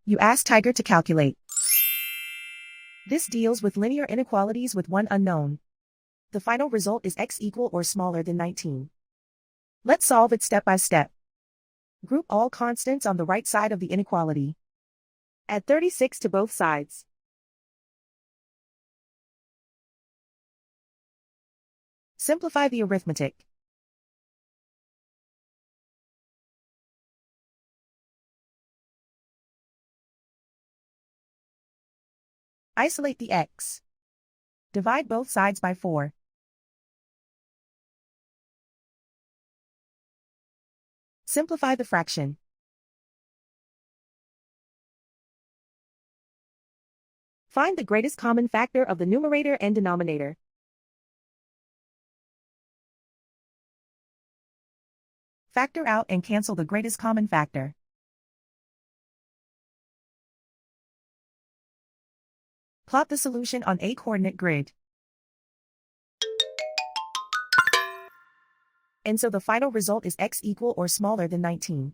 You ask Tiger to calculate. This deals with linear inequalities with one unknown. The final result is x equal or smaller than 19. Let's solve it step by step. Group all constants on the right side of the inequality. Add 36 to both sides. Simplify the arithmetic. Isolate the x. Divide both sides by 4. Simplify the fraction. Find the greatest common factor of the numerator and denominator. Factor out and cancel the greatest common factor. Plot the solution on a coordinate grid. And so the final result is x equal or smaller than 19.